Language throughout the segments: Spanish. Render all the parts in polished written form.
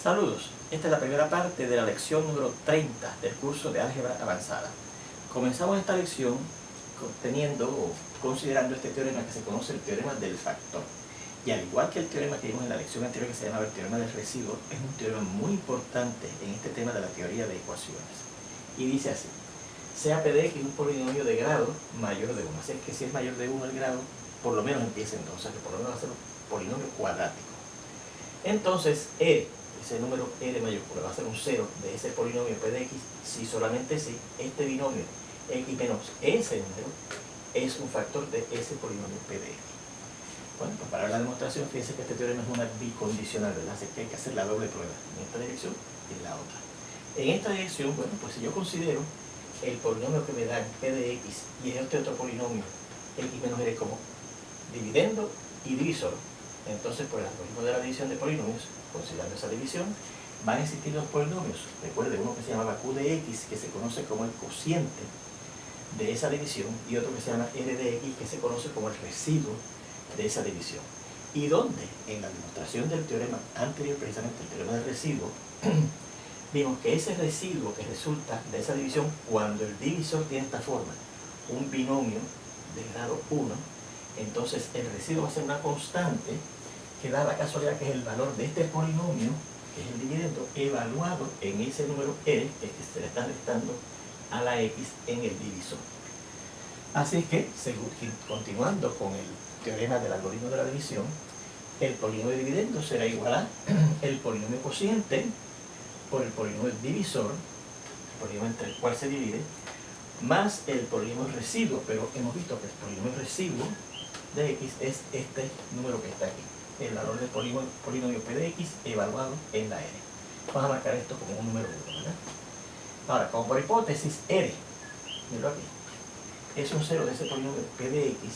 Saludos, esta es la primera parte de la lección número 30 del curso de Álgebra Avanzada. Comenzamos esta lección teniendo o considerando este teorema que se conoce el teorema del factor. Y al igual que el teorema que vimos en la lección anterior que se llamaba el teorema del residuo, es un teorema muy importante en este tema de la teoría de ecuaciones. Y dice así: sea P de X un polinomio de grado mayor de 1. Así es que si es mayor de 1 el grado, por lo menos empieza entonces, que por lo menos va a ser un polinomio cuadrático. Entonces, ese número R mayúscula va a ser un 0 de ese polinomio P de X si solamente si este binomio X menos ese número es un factor de ese polinomio P de X. Bueno, pues para la demostración, fíjense que este teorema es una bicondicional, ¿verdad? Así que hay que hacer la doble prueba en esta dirección y en la otra. En esta dirección, bueno, pues si yo considero el polinomio que me dan P de X y este otro polinomio X menos R como dividendo y divisor, entonces por el algoritmo de la división de polinomios, considerando esa división, van a existir dos polinomios. Recuerde, uno que se llamaba Q de X, que se conoce como el cociente de esa división, y otro que se llama R de X, que se conoce como el residuo de esa división. Y donde en la demostración del teorema anterior, precisamente el teorema del residuo, vimos que ese residuo que resulta de esa división, cuando el divisor tiene esta forma, un binomio de grado 1, entonces el residuo va a ser una constante que da la casualidad que es el valor de este polinomio, que es el dividendo, evaluado en ese número R, que se le está restando a la X en el divisor. Así es que, continuando con el teorema del algoritmo de la división, el polinomio dividendo será igual a el polinomio cociente por el polinomio divisor, el polinomio entre el cual se divide, más el polinomio residuo, pero hemos visto que el polinomio residuo de X es este número que está aquí, el valor del polinomio P de X evaluado en la R. Vamos a marcar esto como un número 1, ¿verdad? Ahora, como por hipótesis, R, miro aquí, es un 0 de ese polinomio P de X.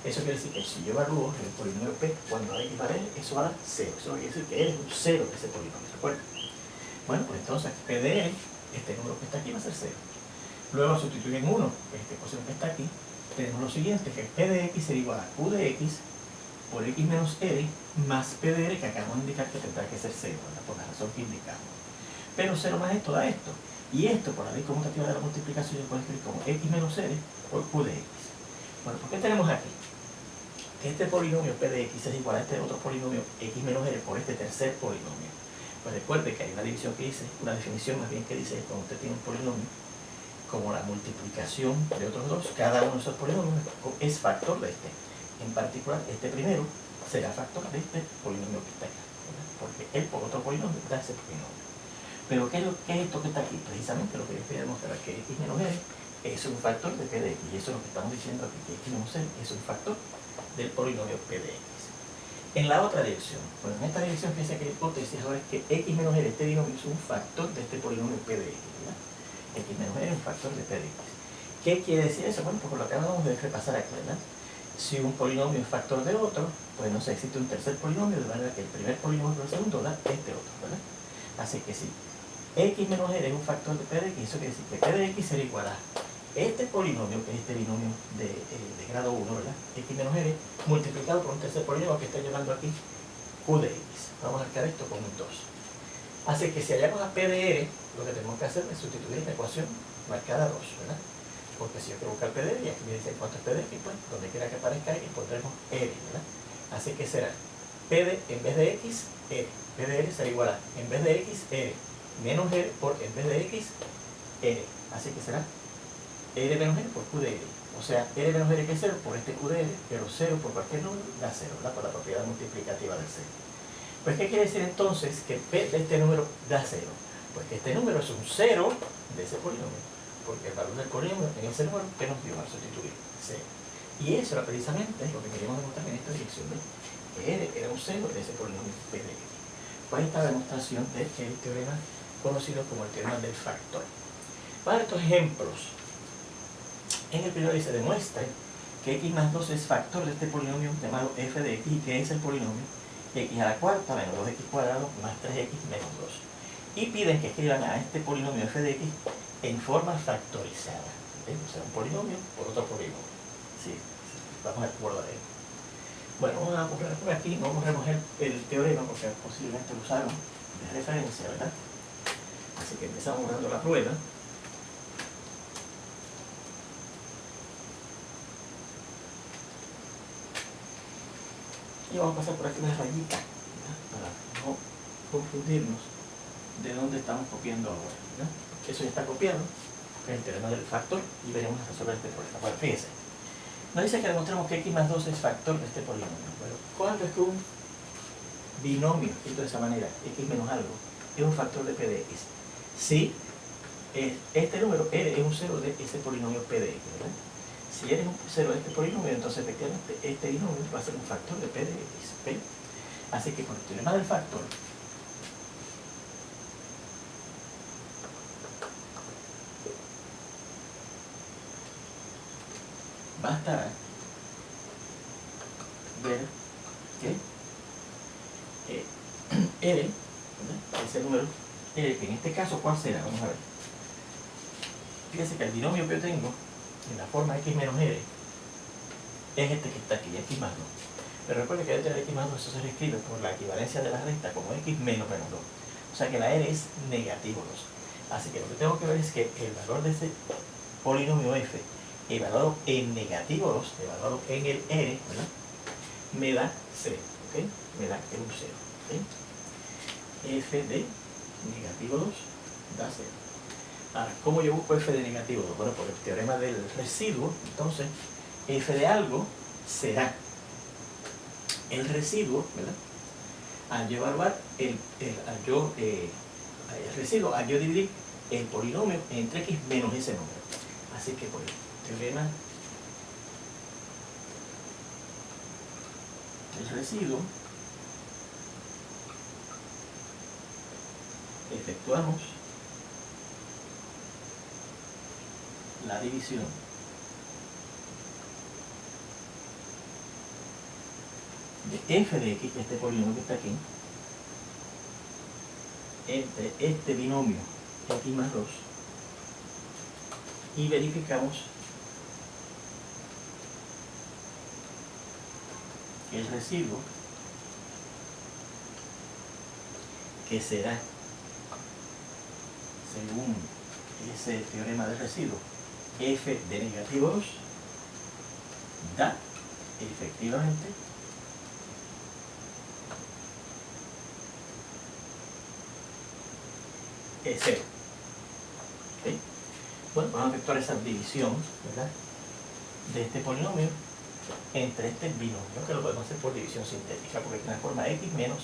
Eso quiere decir que si yo evalúo el polinomio P cuando X vale R, eso va a 0. Eso quiere decir que R es un 0 de ese polinomio, ¿se acuerdan? Bueno, pues entonces P de R, este número que está aquí va a ser 0. Luego sustituyen 1, este coseno que está aquí. Tenemos lo siguiente, que P de X será igual a Q de X por X menos R más P de R, que acabamos de indicar que tendrá que ser 0, ¿verdad? Por la razón que indicamos. Pero 0 más esto da esto. Y esto, por la ley conmutativa de la multiplicación, yo puedo escribir como X menos R por Q de X. Bueno, ¿por qué tenemos aquí? Que este polinomio P de X es igual a este otro polinomio X menos R por este tercer polinomio. Pues recuerde que hay una división que dice, una definición más bien que dice que cuando usted tiene un polinomio, como la multiplicación de otros dos, cada uno de esos polinomios es factor de este. En particular, este primero será factor de este polinomio que está acá, ¿verdad? Porque él por otro polinomio da ese polinomio. Pero ¿qué es esto que está aquí? Precisamente lo que yo quería demostrar, que X menos R es un factor de P de X. Y eso es lo que estamos diciendo aquí, que X menos R es un factor del polinomio P de X. En la otra dirección, bueno, en esta dirección fíjense que la hipótesis ahora es que X menos R, este binomio, es un factor de este polinomio P de X, ¿verdad? X menos R es un factor de P de X. ¿Qué quiere decir eso? Bueno, pues por lo que acabamos de repasar aquí, ¿verdad? Si un polinomio es factor de otro, pues no sé, existe un tercer polinomio, de manera que el primer polinomio por el segundo da este otro, ¿verdad? Así que si X menos R es un factor de P de X, eso quiere decir que P de X será igual a este polinomio, que es este binomio de grado 1, ¿verdad? X menos R, multiplicado por un tercer polinomio que estoy llamando aquí Q de X. Vamos a marcar esto con un 2. Así que si hallamos a P de R, lo que tenemos que hacer es sustituir la ecuación marcada 2, ¿verdad? Porque si yo quiero buscar P de R, y aquí me dice cuánto es P de X, pues donde quiera que aparezca X, pondremos R, ¿verdad? Así que será P de, en vez de X, R. P de R será igual a, en vez de X, R, menos R por, en vez de X, R. Así que será R menos R por Q de R. O sea, R menos R que es 0 por este Q de R, pero 0 por cualquier número da 0, ¿verdad? Por la propiedad multiplicativa del 0. Pues, ¿qué quiere decir entonces que P de este número da 0? Pues que este número es un 0 de ese polinomio, porque el valor del polinomio en ese número que nos dio al sustituir 0. Y eso era precisamente lo que queríamos demostrar en esta dirección, ¿no? Que R era un 0 de ese polinomio P de X. Pues esta demostración del teorema conocido como el teorema del factor. Para estos ejemplos, en el primero dice, demuestre que X más 2 es factor de este polinomio llamado F de X, y que es el polinomio X a la cuarta menos 2X cuadrado más 3X menos 2. Y piden que escriban a este polinomio F de X en forma factorizada. O sea, un polinomio por otro polinomio. Sí, vamos de acuerdo a él. Bueno, vamos a borrar por aquí, no borremos el teorema porque posiblemente lo usaron de referencia, ¿verdad? Así que empezamos borrando la prueba. Y vamos a pasar por aquí una rayita, ¿verdad? Para no confundirnos de dónde estamos copiando ahora, ¿verdad? Eso ya está copiado, que es el teorema del factor, y veremos resolver este problema. Bueno, fíjense. Nos dice que demostramos que x más 2 es factor de este polinomio. Bueno, ¿cuándo es que un binomio, escrito de esa manera, x menos algo, es un factor de p de x? Si este número r es un cero de ese polinomio p de x, ¿verdad? Si r es un cero de este polinomio, entonces efectivamente este binomio va a ser un factor de p de x, ¿ok? Así que con el teorema del factor, bastará ver que R, ¿verdad? Ese número R, que en este caso, ¿cuál será? Vamos a ver. Fíjense que el binomio que yo tengo en la forma x menos R es este que está aquí, x más 2. Pero recuerden que dentro de x más 2 eso se reescribe por la equivalencia de la recta como x menos menos 2. O sea que la R es negativo 2. Así que lo que tengo que ver es que el valor de ese polinomio f, evaluado en negativo 2, evaluado en el R, ¿verdad? Me da 0, ¿ok? Me da que es un 0, ¿ok? F de negativo 2 da 0. Ahora, ¿cómo yo busco f de negativo 2? Bueno, por el teorema del residuo, entonces, f de algo será el residuo, ¿verdad? Al yo evaluar el residuo, al yo dividir el polinomio entre x menos ese número. Así que por el teorema del residuo, efectuamos la división de f de x, este polinomio que está aquí, entre este binomio x más 2 y verificamos que el residuo, que será, según ese teorema del residuo, f de negativo 2, da efectivamente es 0. ¿Okay? Bueno, vamos a efectuar esa división, ¿verdad?, de este polinomio entre este binomio, que lo podemos hacer por división sintética, porque tiene la forma x menos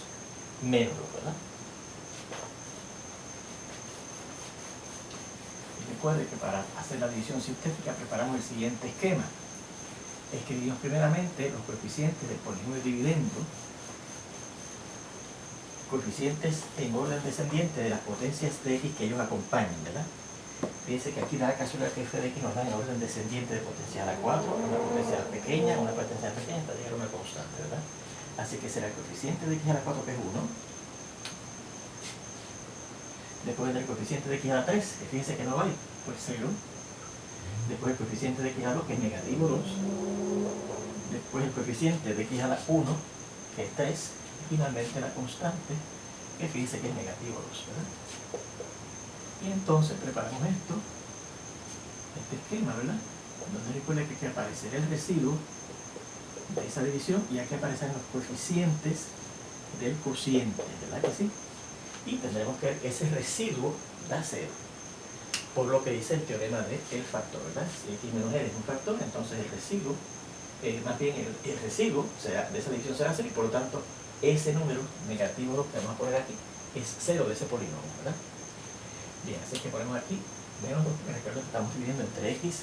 menos 2, ¿verdad? Y recuerde que para hacer la división sintética preparamos el siguiente esquema. Escribimos primeramente los coeficientes del polinomio dividendo, coeficientes en orden descendiente de las potencias de x que ellos acompañan, ¿verdad? Fíjense que aquí da la casualidad que f de x nos da en orden descendiente de potencial a 4, una potencial pequeña hasta llegar a una constante, ¿verdad? Así que será el coeficiente de x a la 4, que es 1. Después del coeficiente de x a la 3, que fíjense que no va ahí, pues 0. Después el coeficiente de x a la 2, que es negativo 2. Después el coeficiente de x a la 1, que es 3. Y finalmente la constante, que fíjense que es negativo 2, ¿verdad? Y entonces preparamos este esquema, ¿verdad? Donde recuerden que aparecerá el residuo de esa división y aquí aparecen los coeficientes del cociente, ¿verdad que sí? Y tendremos que ver que ese residuo da 0, por lo que dice el teorema del factor, ¿verdad? Si x menos r es un factor, entonces el residuo, más bien el residuo de esa división será 0, y por lo tanto ese número negativo 2 que vamos a poner aquí es 0 de ese polinomio, ¿verdad? Bien, así que ponemos aquí menos 2, recuerden que estamos dividiendo entre x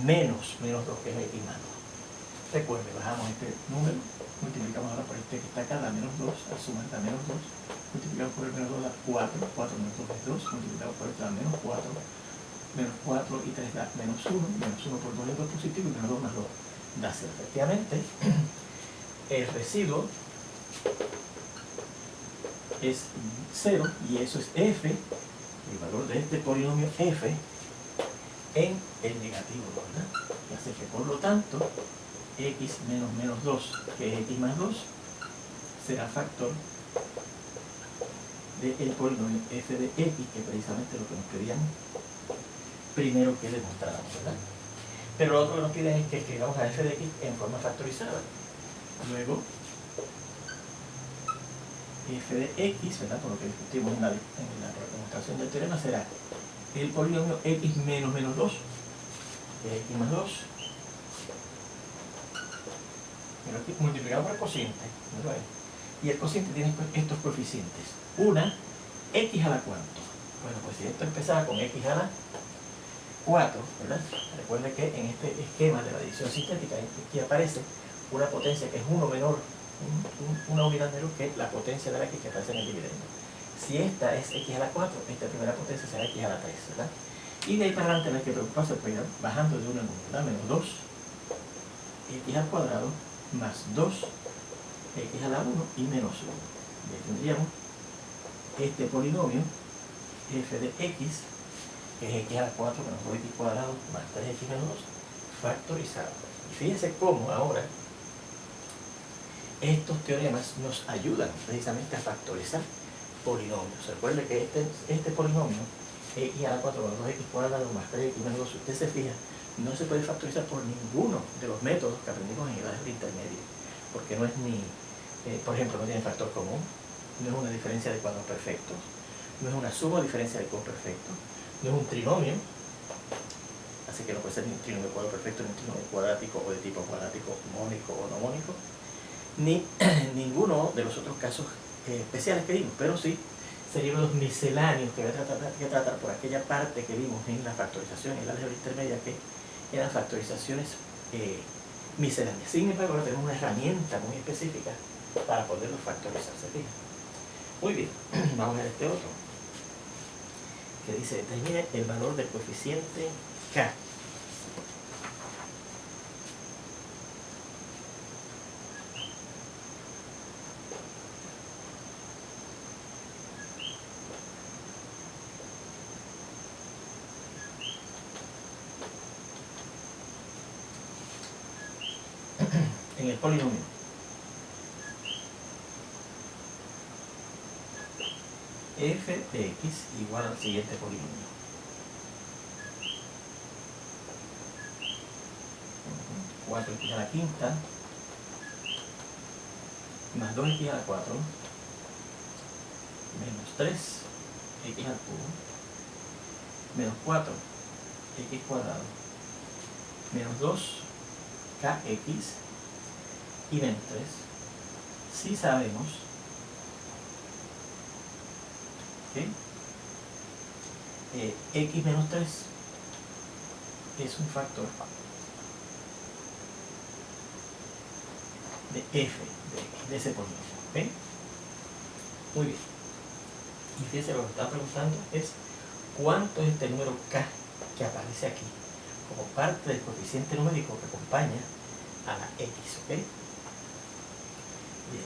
menos 2, que es x más 2. Recuerden, bajamos este número, multiplicamos ahora por este que está acá, da menos 2, al sumar da menos 2, multiplicamos por el menos 2 da 4, 4 menos 2 es 2, multiplicamos por este da menos 4 y 3 da menos 1, menos 1 por 2 es 2 positivo, y menos 2 más 2 da 0. Efectivamente, el residuo es 0, y eso es f, el valor de este polinomio f, en el negativo 2, ¿verdad? Y así que por lo tanto, x menos menos 2, que es x más 2, será factor del polinomio f de x, que precisamente es lo que nos pedían primero que demostráramos, ¿verdad? Pero lo otro que nos piden es que escribamos a f de x en forma factorizada. Luego, f de x, ¿verdad? Por lo que discutimos en la demostración del teorema, será el polinomio x menos menos 2, que es x más 2, multiplicado por el cociente, ¿no? Y el cociente tiene estos coeficientes. Una, x a la cuarto. Bueno, pues si esto empezaba con x a la 4, ¿verdad? Recuerde que en este esquema de la división sintética aquí aparece una potencia que es 1 menor, una unidad menor que la potencia de la x que aparece en el dividendo. Si esta es x a la 4, esta primera potencia será x a la 3, ¿verdad? Y de ahí para adelante no hay que preocuparse, pues ir bajando de 1 en 1, ¿verdad? Menos 2, x al cuadrado, más 2, x a la 1 y menos 1. Y ahí tendríamos este polinomio f de x, que es x a la 4 menos 2x cuadrado más 3x menos 2, factorizado. Y fíjense cómo ahora estos teoremas nos ayudan precisamente a factorizar polinomios. Recuerde que este polinomio, x a la 4 menos 2x cuadrado más 3x menos 2, si usted se fija, no se puede factorizar por ninguno de los métodos que aprendimos en el álgebra intermedia, porque no es ni, por ejemplo, no tiene factor común, no es una diferencia de cuadros perfectos, no es una suma o diferencia de perfectos, no es un trinomio, así que no puede ser ni un trinomio de cuadro perfecto, ni un trinomio cuadrático o de tipo cuadrático, mónico o no mónico, ni ninguno de los otros casos especiales que vimos, pero sí serían los misceláneos que voy a tratar por aquella parte que vimos en la factorización, en la álgebra intermedia, que eran factorizaciones misceláneas. Sin embargo, ahora tenemos una herramienta muy específica para poderlos factorizar. ¿Se fija? Muy bien, vamos a ver este otro, que dice, determine el valor del coeficiente k. En el polinomio f de x igual al siguiente polinomio. 4x a la quinta más 2x a la 4 menos 3x al cubo menos 4x cuadrado menos 2kx y menos 3. Si sabemos que x menos 3 es un factor de f de ese polinomio. ¿Okay? Muy bien. Y fíjense, lo que está preguntando es cuánto es este número k que aparece aquí como parte del coeficiente numérico que acompaña a la x. ¿Ok? Bien.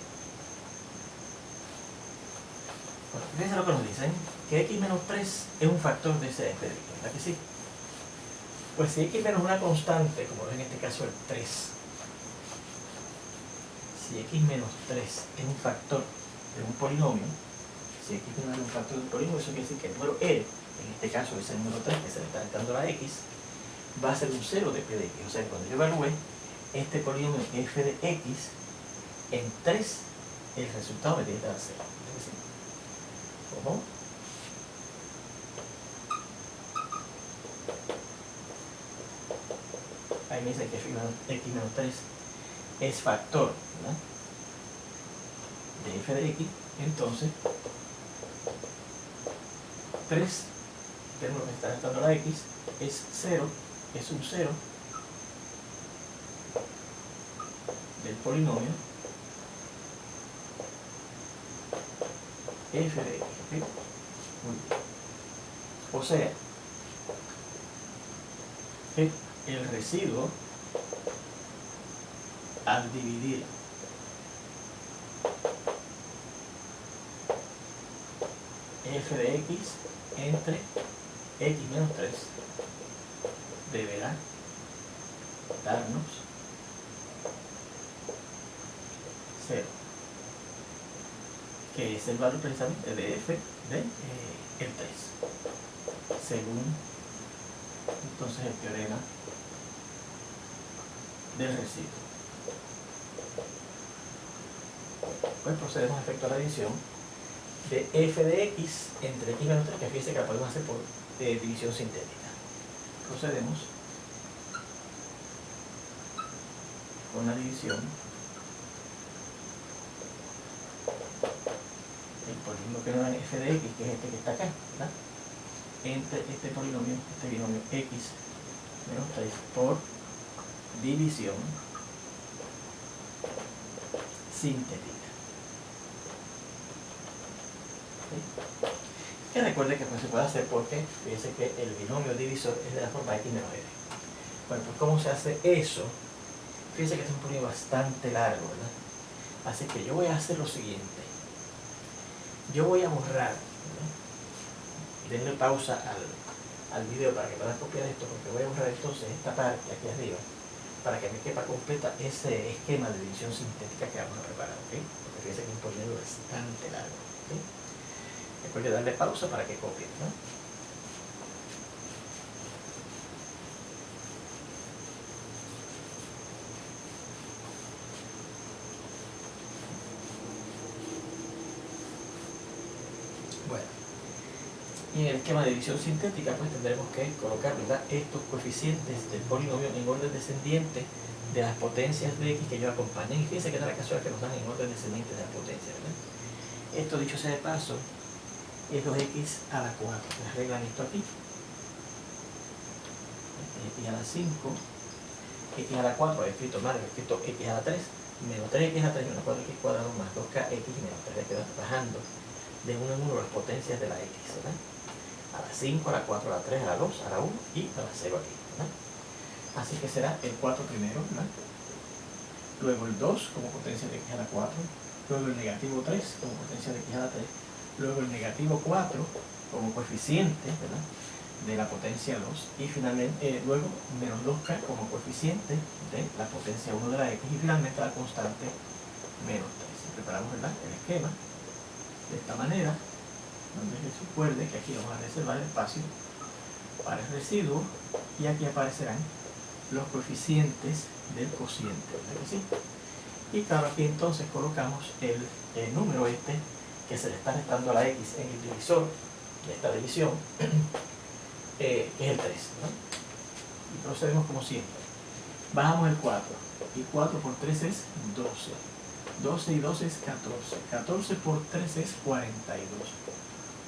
Bueno, fíjense lo que nos dicen, que x menos 3 es un factor de ese f de x, ¿verdad que sí? Pues si x menos una constante, como es en este caso el 3, si x menos 3 es un factor de un polinomio, si x menos es un factor de un polinomio, eso quiere decir que el número e, en este caso es el número 3 que se le está dando a la x, va a ser un 0 de p de x. O sea, cuando yo evalúe este polinomio f de x en 3, el resultado me tiene que dar 0. Es decir, ¿cómo? Ahí me dice que x menos 3 es factor, ¿verdad?, de f de x. Entonces 3, que es lo que está dando la x, es 0, es un 0 del polinomio f de x. ¿Okay? Muy bien. O sea, que el residuo al dividir f de x entre x menos 3 deberá darnos 0. que es el valor precisamente de f de el 3, según entonces el teorema del residuo. Pues procedemos a efectuar la división de f de x entre x menos 3, que fíjense que la podemos hacer por división sintética. Procedemos con la división del polinomio que nos da f de x, que es este que está acá, ¿verdad?, entre este polinomio, este binomio x menos 3 por división sintética. ¿Sí? Que recuerde que pues se puede hacer porque fíjense que el binomio divisor es de la forma x menos f. Bueno, pues ¿cómo se hace eso? Fíjense que este es un polinomio bastante largo, ¿verdad? Así que yo voy a hacer lo siguiente. Yo voy a borrar, ¿verdad? Denle pausa al video para que puedan copiar esto, porque voy a borrar entonces esta parte aquí arriba para que me quepa completa ese esquema de división sintética que vamos a preparar, ¿ok? Porque fíjense que es un polinomio bastante largo, ¿ok? Después de darle pausa para que copien, ¿no? Bueno, y en el esquema de división sintética pues tendremos que colocar, ¿verdad?, estos coeficientes del polinomio en orden descendiente de las potencias de x que ellos acompañan. Y fíjense que da la casualidad que nos dan en orden descendiente de las potencias, ¿verdad? Esto, dicho sea de paso, es 2x a la 4. Me arreglan esto aquí. X a la 5, x a la 4, he escrito mal, he escrito x a la 3, menos 3x a la 3 menos 4x cuadrado más 2kx menos 3, le quedan bajando de uno en uno las potencias de la x, ¿verdad? A la 5, a la 4, a la 3, a la 2, a la 1 y a la 0 aquí, ¿verdad? Así que será el 4 primero, ¿verdad? Luego el 2 como potencia de x a la 4, luego el negativo 3 como potencia de x a la 3, luego el negativo 4 como coeficiente, ¿verdad?, de la potencia 2, y finalmente luego menos 2k como coeficiente de la potencia 1 de la x, y finalmente la constante menos 3. Y preparamos, ¿verdad?, el esquema de esta manera, donde recuerde que aquí vamos a reservar el espacio para el residuo y aquí aparecerán los coeficientes del cociente, ¿verdad que sí? Y claro, aquí entonces colocamos el número este que se le está restando a la x en el divisor de esta división, que es el 3, ¿no? Y procedemos como siempre. Bajamos el 4, y 4 por 3 es 12. 12 y 12 es 14. 14 por 3 es 42.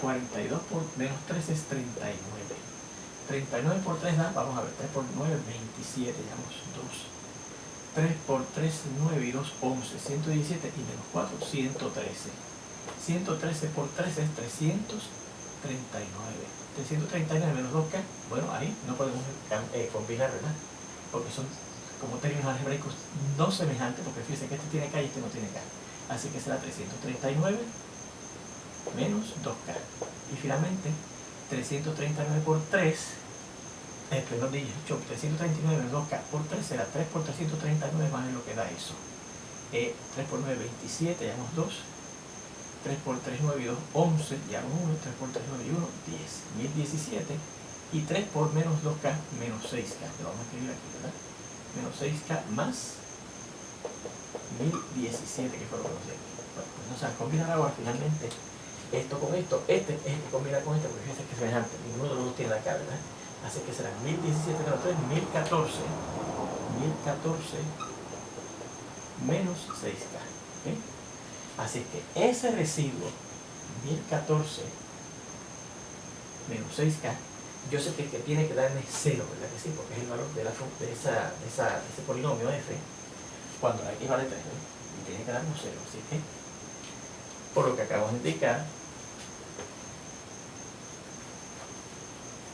42 por menos 3 es 39. 39 por 3 da, vamos a ver, 3 por 9, 27, llevamos 2. 3 por 3, 9 y 2, 11. 117 y menos 4, 113. 113 por 3 es 339. 339 menos 2k, bueno, ahí no podemos combinar, ¿verdad? Porque son como términos algebraicos no semejantes, porque fíjense que este tiene k y este no tiene k. Así que será 339 menos 2k. Y finalmente, 339 por 3, perdón, dicho, 339 menos 2k por 3 será 3 por 339 más es lo que da eso. 3 por 9, 27, llevamos 2. 3 por 3, 9 y 2, 11, llevamos 1. 3 por 3, 9 y 1, 10. 1017. Y 3 por menos 2k, menos 6k. Lo vamos a escribir aquí, ¿verdad? Menos 6k más 1017, que fue lo que nos dio aquí. Bueno, pues no se van a combinar ahora finalmente esto con esto. Este es el que combina con este, porque fíjense que es semejante. Ninguno de los dos tiene acá, ¿verdad? Así que será 1017 menos 3, 1014. 1014 menos 6k. ¿Okay? Así que ese residuo, 1014 menos 6k, yo sé que tiene que darme 0, ¿verdad que sí? Porque es el valor de ese polinomio f, cuando la x vale 3, ¿no? Y tiene que darnos 0. Así que, por lo que acabamos de indicar,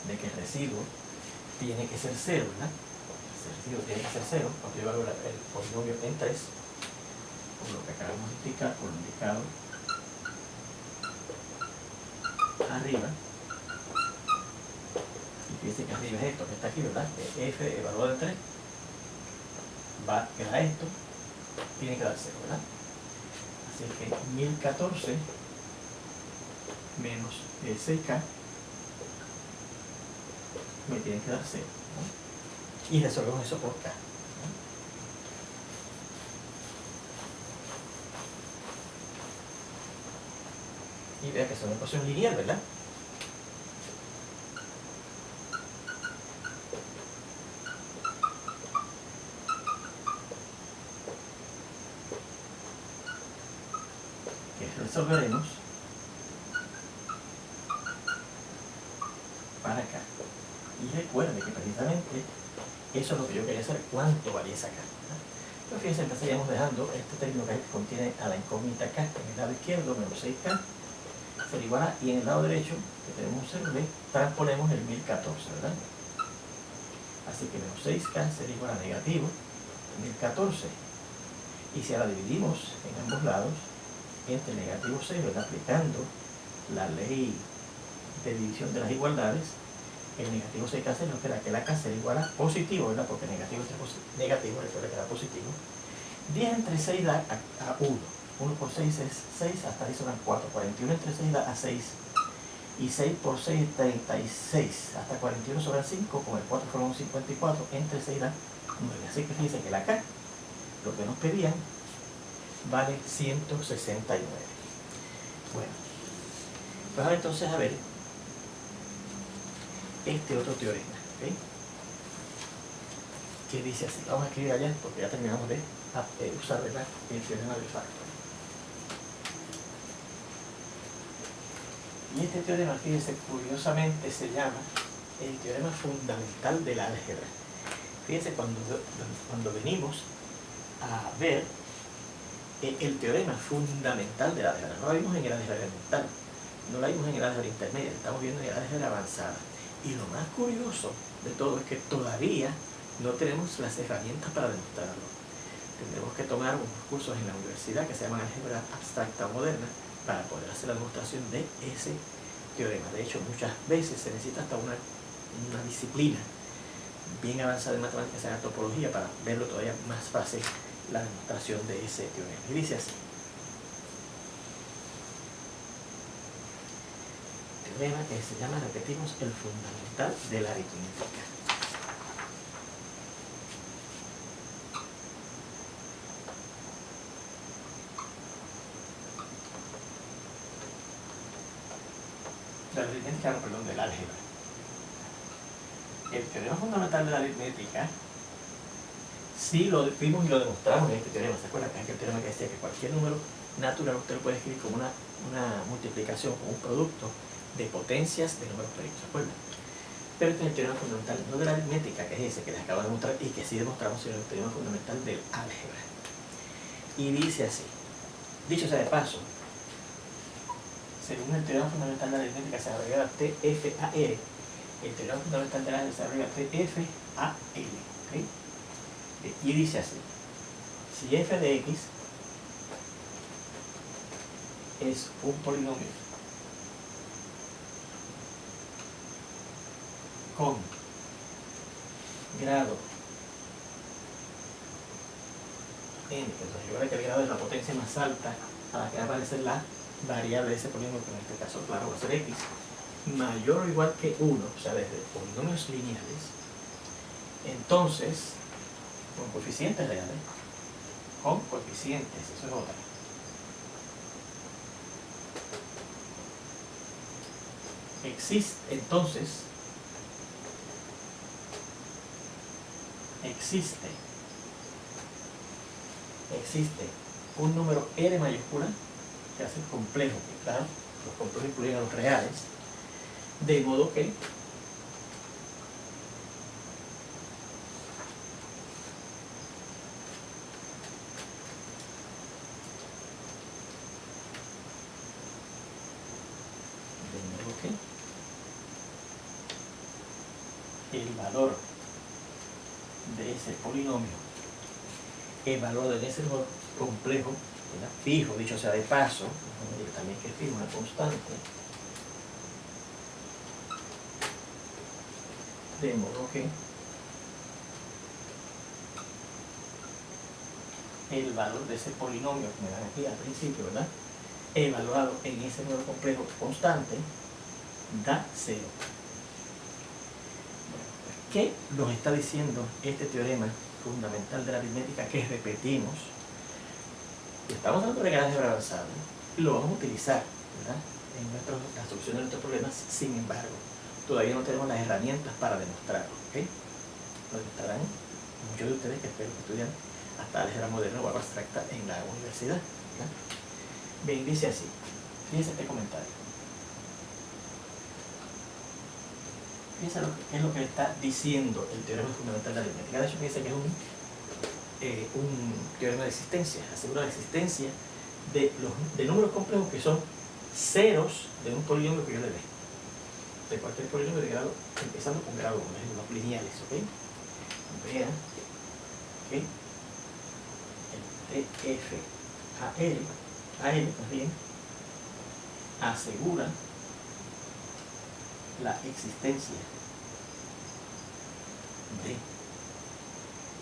de que el residuo tiene que ser 0, ¿verdad? El residuo tiene que ser 0, cuando yo valoro el polinomio en 3, por lo que acabamos de indicar, por lo indicado arriba. Y fíjense que arriba es esto que está aquí, ¿verdad? Que f evaluado en 3 va a quedar esto, tiene que dar 0, ¿verdad? Así que 1014 menos SK me tiene que dar 0, ¿no? Y resolvemos eso por K, ¿no? Y vea que es una ecuación lineal, ¿verdad? Que resolveremos para acá. Y recuerde que precisamente eso es lo que yo quería saber, cuánto valía esa K, ¿no? Pues fíjense, empezaríamos dejando este término que contiene a la incógnita K en el lado izquierdo, menos 6K, será igual a, y en el lado derecho, que tenemos un 0B, transponemos el 1014, ¿verdad? Así que menos 6K será igual a negativo 1014. Y si ahora dividimos en ambos lados, entre negativo 6, ¿verdad? Aplicando la ley de división de las igualdades, el negativo 6K se nos queda que la K será igual a positivo, ¿verdad? Porque negativo entre negativo, recuerda que da positivo. 10 entre 6 da a 1. 1 por 6 es 6, hasta ahí son 4. 41 entre 6 da a 6. Y 6 por 6 es 36. Hasta 41 sobran 5, con el 4 fueron 54, entre 6 da 9. Así que fíjense que la K, lo que nos pedían, vale 169. Bueno, pues ahora entonces a ver este otro teorema, ¿ok? Que dice así, vamos a escribir allá porque ya terminamos de usar, ¿verdad?, el teorema del factor. Y este teorema, fíjense, curiosamente se llama el teorema fundamental del álgebra. Fíjense, cuando venimos a ver el teorema fundamental del álgebra, no lo vimos en el álgebra elemental, no lo vimos en el álgebra intermedia, estamos viendo en el álgebra avanzada. Y lo más curioso de todo es que todavía no tenemos las herramientas para demostrarlo. Tendremos que tomar unos cursos en la universidad que se llaman álgebra abstracta o moderna para poder hacer la demostración de ese teorema. De hecho, muchas veces se necesita hasta una disciplina bien avanzada en matemáticas, en la topología, para verlo todavía más fácil la demostración de ese teorema. Y dice así: teorema que se llama, repetimos, el fundamental de la aritmética. De la aritmética, perdón, del álgebra. El teorema fundamental de la aritmética, sí lo vimos y lo demostramos en este teorema. ¿Se acuerdan? Que es el teorema que decía que cualquier número natural usted lo puede escribir como una multiplicación, como un producto de potencias de números primos, ¿se acuerdan? Pero este es el teorema fundamental, no de la aritmética, que es ese que les acabo de demostrar y que sí demostramos, sino el teorema fundamental del álgebra. Y dice así, dicho sea de paso, según el teorema fundamental de la aritmética se abrevia TFAR, el teorema fundamental del álgebra se abrevia TFAL, ¿okay? Y dice así: si f de x es un polinomio con grado n, que recuerda que el grado es la potencia más alta a la que va a aparecer la variable de ese polinomio, que en este caso, claro, va a ser x, mayor o igual que 1, o sea, desde polinomios lineales, entonces, con coeficientes reales, con coeficientes, eso es otra. Existe un número R mayúscula, que hace complejo, que claro, los complejos incluyen a los reales, de modo que el valor de ese polinomio, el valor de ese número complejo, ¿verdad?, fijo, dicho sea de paso, también que es fijo, una constante, de modo que el valor de ese polinomio que me dan aquí al principio, ¿verdad?, evaluado en ese número complejo constante da 0. ¿Qué nos está diciendo este teorema fundamental de la aritmética que repetimos? Estamos hablando de álgebra avanzada y lo vamos a utilizar, ¿verdad?, en la solución de nuestros problemas. Sin embargo, todavía no tenemos las herramientas para demostrarlo, ¿ok? Lo demostrarán muchos de ustedes que espero que estudian hasta álgebra moderna o algo abstracta en la universidad, ¿verdad? Bien, dice así. Fíjense este comentario. Fíjense qué es lo que está diciendo el teorema fundamental de la aritmética. De hecho, fíjense que es un teorema de existencia. Asegura la existencia de números complejos que son ceros de un polinomio que yo le dé. De cualquier polinomio de grado, empezando con grado 1, los lineales, ¿ok? Vean que el TFAL también asegura la existencia de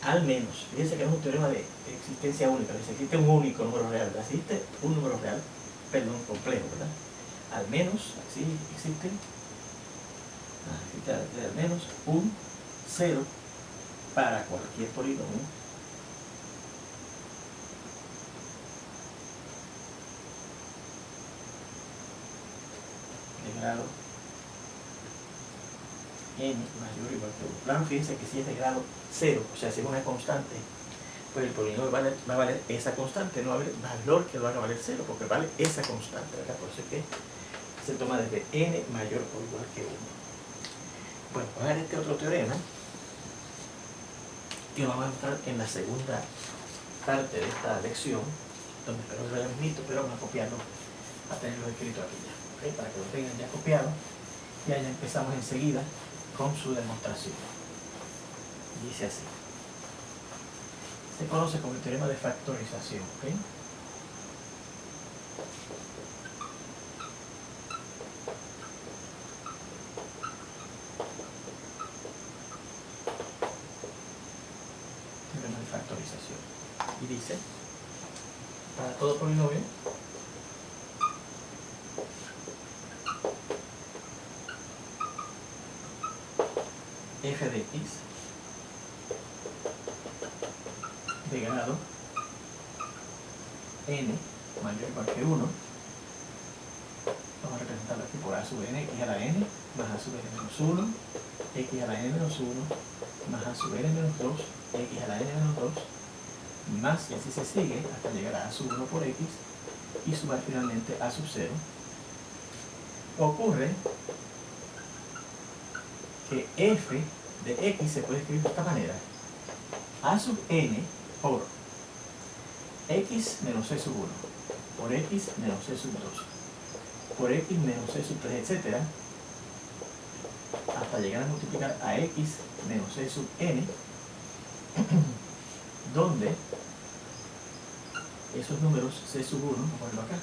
al menos, fíjense que es un teorema de existencia única, si existe un único número real, existe un número real, perdón, complejo, ¿verdad? Al menos, así existe al menos un 0 para cualquier polinomio de grado n mayor o igual que 1. Claro, fíjense que si es de grado 0, o sea, si es una constante, pues el polinomio va a valer esa constante, no va a haber valor que lo haga valer 0, porque vale esa constante, ¿verdad? Por eso es que se toma desde n mayor o igual que 1. Bueno, vamos a ver este otro teorema que lo vamos a mostrar en la segunda parte de esta lección, donde espero que lo hayan visto, pero vamos a copiarlo, a tenerlo escrito aquí ya, ¿okay? Para que lo tengan ya copiado y ya empezamos enseguida con su demostración. Dice así. Se conoce como el teorema de factorización, ¿ok? Teorema de factorización. Y dice, para todo polinomio, f de x de grado n mayor o igual que 1, vamos a representarlo aquí por a sub n, x a la n más a sub n menos 1, x a la n menos 1 más a sub n menos 2, x a la n menos 2, más, y así se sigue hasta llegar a sub 1 por x y sumar finalmente a sub 0. Ocurre que f de x se puede escribir de esta manera: a sub n por x menos c sub 1, por x menos c sub 2, por x menos c sub 3, etc., hasta llegar a multiplicar a x menos c sub n, donde esos números c sub 1, vamos a ponerlo acá,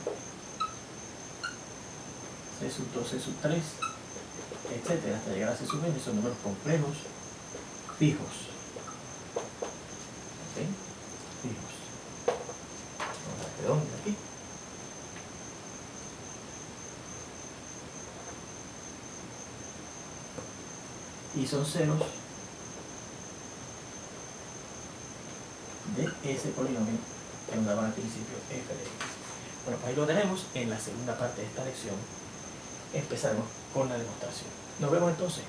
c sub 2, c sub 3, etcétera, hasta llegar a c sub n, son números complejos fijos. ¿Ok? Fijos. Vamos a redondear aquí. Y son ceros de ese polinomio que nos daban al principio f de x. Bueno, pues ahí lo tenemos. En la segunda parte de esta lección empezaremos con la demostración. Nos vemos entonces.